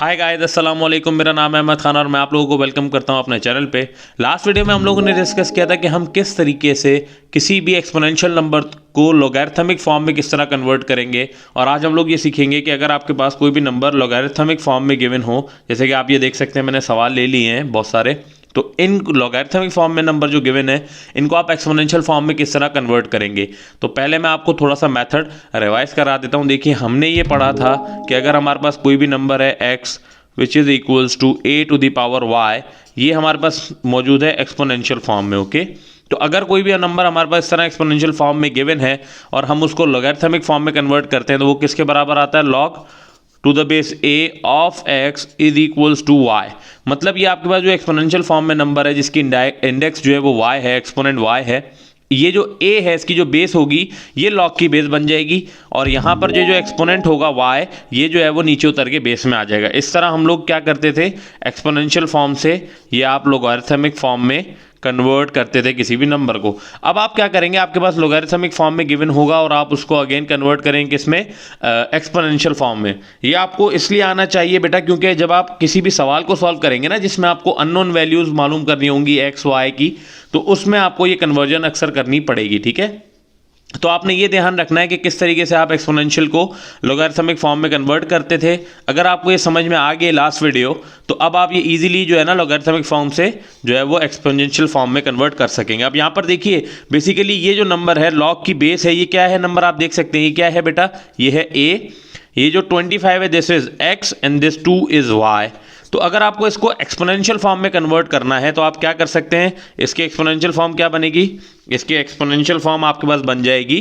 Hi guys, अस्सलाम वालेकुम। मेरा नाम है अहमद खान और मैं आप लोगों को वेलकम करता हूं अपने चैनल पे। लास्ट वीडियो में हम लोगों ने डिस्कस किया था कि हम किस तरीके से किसी भी एक्सपोनेंशियल नंबर को लॉगरिथमिक फॉर्म में किस तरह कन्वर्ट करेंगे। और आज हम लोग ये सीखेंगे कि अगर आपके पास कोई भी नंबर लॉगरिथमिक फॉर्म में गिवन हो, जैसे कि आप ये देख सकते हैं मैंने सवाल ले लिए हैं बहुत सारे, तो इन लॉगरिथमिक फॉर्म में नंबर जो गिवन है इनको आप एक्सपोनेंशियल फॉर्म में किस तरह कन्वर्ट करेंगे। तो पहले मैं आपको थोड़ा सा मेथड रिवाइज करा देता हूँ। देखिए, हमने ये पढ़ा था कि अगर हमारे पास कोई भी नंबर है x which is equals to a to the power y, ये हमारे पास मौजूद है एक्सपोनेंशियल फॉर्म में। ओके, तो अगर कोई भी नंबर हमारे पास इस तरह एक्सपोनेंशियल फॉर्म में गिवन है और हम उसको लॉगरिथमिक फॉर्म में कन्वर्ट करते हैं तो वो किसके बराबर आता है? Log to the base a of x is equals to y। मतलब ये आपके पास जो एक्सपोनेंशियल फॉर्म में नंबर है जिसकी इंडेक्स जो है वो y है, एक्सपोनेंट y है, ये जो a है इसकी जो बेस होगी ये लॉग की बेस बन जाएगी और यहाँ पर जो एक्सपोनेंट होगा y, ये जो है वो नीचे उतर के बेस में आ जाएगा। इस तरह हम लोग क्या करते थे, एक्सपोनेंशियल फॉर्म से ये आप लॉगरिथमिक फॉर्म में कन्वर्ट करते थे किसी भी नंबर को। अब आप क्या करेंगे, आपके पास लॉगरिथमिक फॉर्म में गिवन होगा और आप उसको अगेन कन्वर्ट करेंगे किसमें? एक्सपोनेंशियल फॉर्म में। ये आपको इसलिए आना चाहिए बेटा क्योंकि जब आप किसी भी सवाल को सॉल्व करेंगे ना जिसमें आपको अननोन वैल्यूज मालूम करनी होंगी एक्स वाई की, तो उसमें आपको ये कन्वर्जन अक्सर करनी पड़ेगी। ठीक है, तो आपने ये ध्यान रखना है कि किस तरीके से आप एक्सपोनेंशियल को लॉगरिथमिक फॉर्म में कन्वर्ट करते थे। अगर आपको ये समझ में आ गई लास्ट वीडियो, तो अब आप ये इजीली जो है ना लॉगरिथमिक फॉर्म से जो है वो एक्सपोनेंशियल फॉर्म में कन्वर्ट कर सकेंगे। अब यहाँ पर देखिए, बेसिकली ये जो नंबर है लॉग की बेस है, ये क्या है नंबर? आप देख सकते हैं ये क्या है बेटा, ये है a। ये जो 25 है this is x and this 2 is y। तो अगर आपको इसको एक्सपोनेंशियल फॉर्म में कन्वर्ट करना है तो आप क्या कर सकते हैं, इसकी एक्सपोनेंशियल फॉर्म क्या बनेगी? इसकी एक्सपोनेंशियल फॉर्म आपके पास बन जाएगी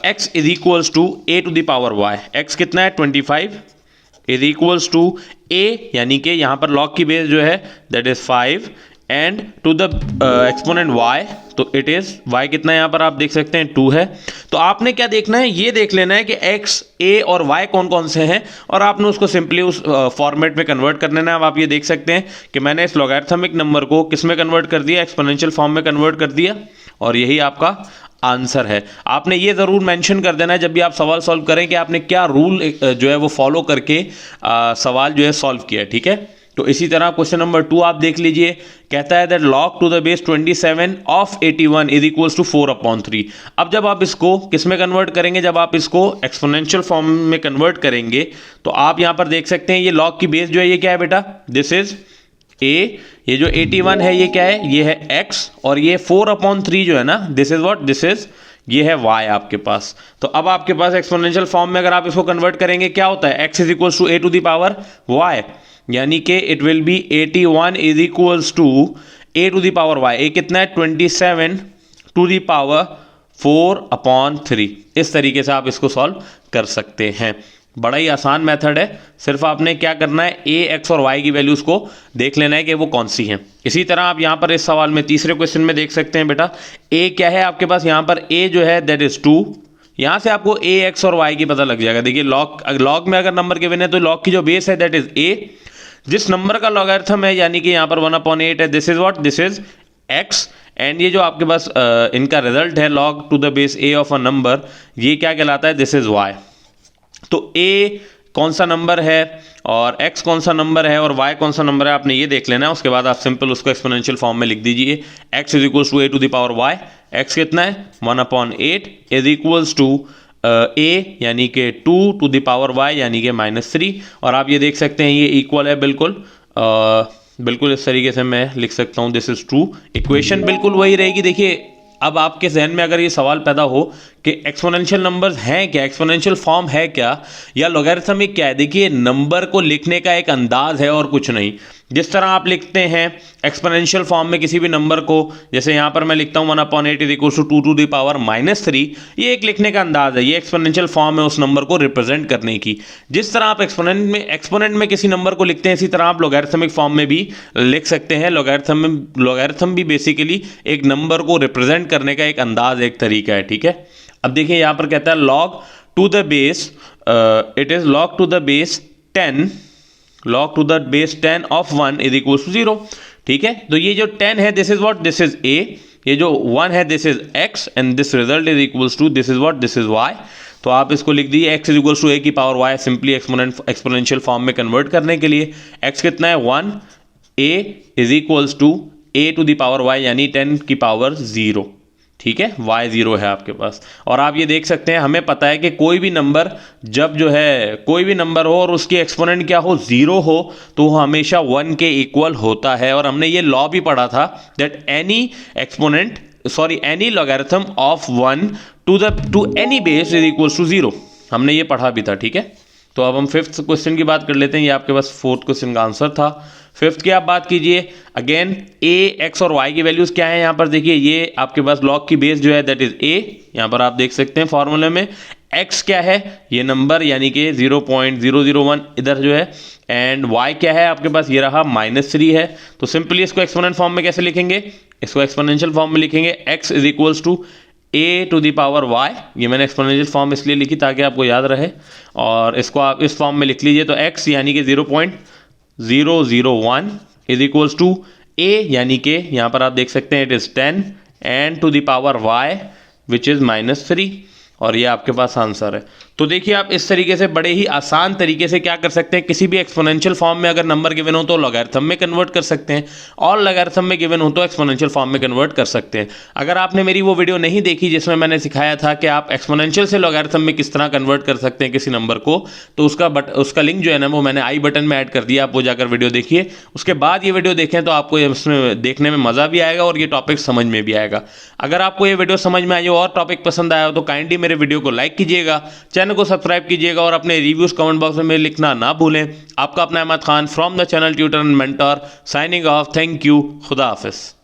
x is equals to a to the power y। x कितना है? 25 इज इक्वल्स टू a, यानी कि यहाँ पर लॉग की बेस जो है that is 5 and to the exponent y, तो इट इज y कितना है यहाँ पर आप देख सकते हैं 2 है। तो आपने क्या देखना है, ये देख लेना है कि x, a और y कौन कौन से हैं और आपने उसको सिंपली उस फॉर्मेट में कन्वर्ट कर लेना है। अब आप ये देख सकते हैं कि मैंने इस लॉगरिथमिक नंबर को किस में कन्वर्ट कर दिया? एक्सपोनेंशियल फॉर्म में कन्वर्ट कर दिया और यही आपका आंसर है। आपने ये ज़रूर मेंशन कर देना है जब भी आप सवाल सॉल्व करें कि आपने क्या रूल जो है वो फॉलो करके सवाल जो है सॉल्व किया है। ठीक है, तो इसी तरह क्वेश्चन नंबर 2 आप देख लीजिए, कहता है that log to the base 27 of 81 is equals to 4/3। अब जब आप इसको किस में कन्वर्ट करेंगे? जब आप इसको एक्सपोनेंशियल फॉर्म में कन्वर्ट करेंगे तो आप यहां पर देख सकते हैं ये log की बेस जो है ये क्या है बेटा? This is a। ये जो 81 है ये क्या है? ये है x और ये 4/3 जो है ना this is what? This is ये है y आपके पास। तो अब आपके पास एक्सपोनेंशियल फॉर्म में अगर आप इसको कन्वर्ट करेंगे क्या होता है? x is equals to a to the power y, यानी कि it will be 81 is equals to a to the power y। a कितना है? 27 टू द पावर 4/3। इस तरीके से आप इसको सॉल्व कर सकते हैं। बड़ा ही आसान मेथड है, सिर्फ आपने क्या करना है a, x और y की वैल्यूज को देख लेना है कि वो कौन सी हैं। इसी तरह आप यहाँ पर इस सवाल में तीसरे क्वेश्चन में देख सकते हैं बेटा, a क्या है आपके पास? यहाँ पर a जो है दैट इज 2। यहाँ से आपको a, x और y की पता लग जाएगा। देखिए लॉग में अगर नंबर गिवन है तो लॉग की जो बेस है दैट इज a। जिस नंबर का लॉगरिथम है यानी कि यहाँ पर 1/8 है, this is what? This is x। And ये जो आपके पास इनका रिजल्ट है log to the base a of a number, ये क्या कहलाता है? This is y। तो a कौन सा नंबर है और x कौन सा नंबर है और y कौन सा नंबर है, आपने ये देख लेना है। उसके बाद आप सिंपल उसको एक्सपोनेंशियल फॉर्म में लिख दीजिए। x is equals to a to the power y। x कितना है? 1/8 इज इक्वल्स टू a यानी कि 2 टू द पावर y यानी कि -3। और आप ये देख सकते हैं ये इक्वल है बिल्कुल बिल्कुल इस तरीके से मैं लिख सकता हूँ दिस इज ट्रू। इक्वेशन बिल्कुल वही रहेगी। देखिए, अब आपके जहन में अगर ये सवाल पैदा हो कि एक्सपोनेंशियल नंबर्स हैं क्या, एक्सपोनेंशियल फॉर्म है क्या या लॉगरिथमिक क्या है, देखिए नंबर को लिखने का एक अंदाज है और कुछ नहीं। जिस तरह आप लिखते हैं एक्सपोनेंशियल फॉर्म में किसी भी नंबर को, जैसे यहाँ पर मैं लिखता हूँ 1/8 is equal to 2 to the power -3, ये एक लिखने का अंदाज है, ये एक्सपोनेंशियल फॉर्म है उस नंबर को रिप्रेजेंट करने की। जिस तरह आप एक्सपोनेंट में किसी नंबर को लिखते हैं इसी तरह आप लॉगरिथमिक फॉर्म में भी लिख सकते हैं। लॉगरिथम भी बेसिकली एक नंबर को रिप्रेजेंट करने का एक अंदाज, एक तरीका है। ठीक है, अब देखिए यहाँ पर कहता है log to the base, it is log to the base 10, log to the base 10 of 1 is equal to 0। ठीक है, तो ये जो 10 है this is what? This is a। ये जो 1 है this is x and this result is equals to this is what? This is y। तो आप इसको लिख दीजिए X is equals to A की power Y, simply exponential form में कन्वर्ट करने के लिए एक्स कितना है 1, a is equals to A to the power y यानी 10 की पावर 0, ठीक है, y 0 है आपके पास। और आप ये देख सकते हैं हमें पता है कि कोई भी नंबर जब जो है कोई भी नंबर हो और उसकी एक्सपोनेंट क्या हो 0 हो तो वो हमेशा 1 के इक्वल होता है। और हमने ये लॉ भी पढ़ा था that any logarithm of 1 to any base is equals to 0, हमने ये पढ़ा भी था, ठीक है। तो अब हम फिफ्थ क्वेश्चन की बात कर लेते हैं, ये आपके पास फोर्थ क्वेश्चन का आंसर था। फिफ्थ की आप बात कीजिए, अगेन ए एक्स और वाई की वैल्यूज क्या है यहाँ पर देखिए, ये आपके पास लॉग की बेस जो है दैट इज ए, यहाँ पर आप देख सकते हैं फॉर्मूले में। एक्स क्या है, ये नंबर यानी कि 0.001 इधर जो है, एंड वाई क्या है आपके पास, ये रहा -3 है। तो सिंपली इसको एक्सपोनेंट फॉर्म में कैसे लिखेंगे, इसको एक्सपोनेंशियल फॉर्म में लिखेंगे X is equals to A to the power Y, ये मैंने एक्सपोनेंशियल फॉर्म इसलिए लिखी ताकि आपको याद रहे, और इसको आप इस फॉर्म में लिख लीजिए। तो एक्स यानी कि 0.001 इज इक्वल्स टू ए यानी कि यहाँ पर आप देख सकते हैं it is 10 and to the power Y which is -3, और ये आपके पास आंसर है। तो देखिए आप इस तरीके से बड़े ही आसान तरीके से क्या कर सकते हैं, किसी भी एक्सपोनेंशियल फॉर्म में अगर नंबर गिवन हो तो लॉगरिथम में कन्वर्ट कर सकते हैं, और लॉगरिथम में गिवन हो तो एक्सपोनेंशियल फॉर्म में कन्वर्ट कर सकते हैं। अगर आपने मेरी वो वीडियो नहीं देखी जिसमें मैंने सिखाया था कि आप एक्सपोनेंशियल से लॉगरिथम में किस तरह कन्वर्ट कर सकते हैं किसी नंबर को, तो उसका लिंक जो है ना वो मैंने आई बटन में ऐड कर दिया, आप वो जाकर वीडियो देखिए। उसके बाद ये वीडियो देखें तो आपको इसमें देखने में मज़ा भी आएगा और ये टॉपिक समझ में भी आएगा। अगर आपको ये वीडियो समझ में आई हो और टॉपिक पसंद आया हो तो काइंडली मेरे वीडियो को लाइक कीजिएगा, चैनल को सब्सक्राइब कीजिएगा और अपने रिव्यूज कमेंट बॉक्स में लिखना ना भूलें। आपका अपना Ahmed Khan from the channel tutor and mentor signing off. Thank you, खुदा हाफिज।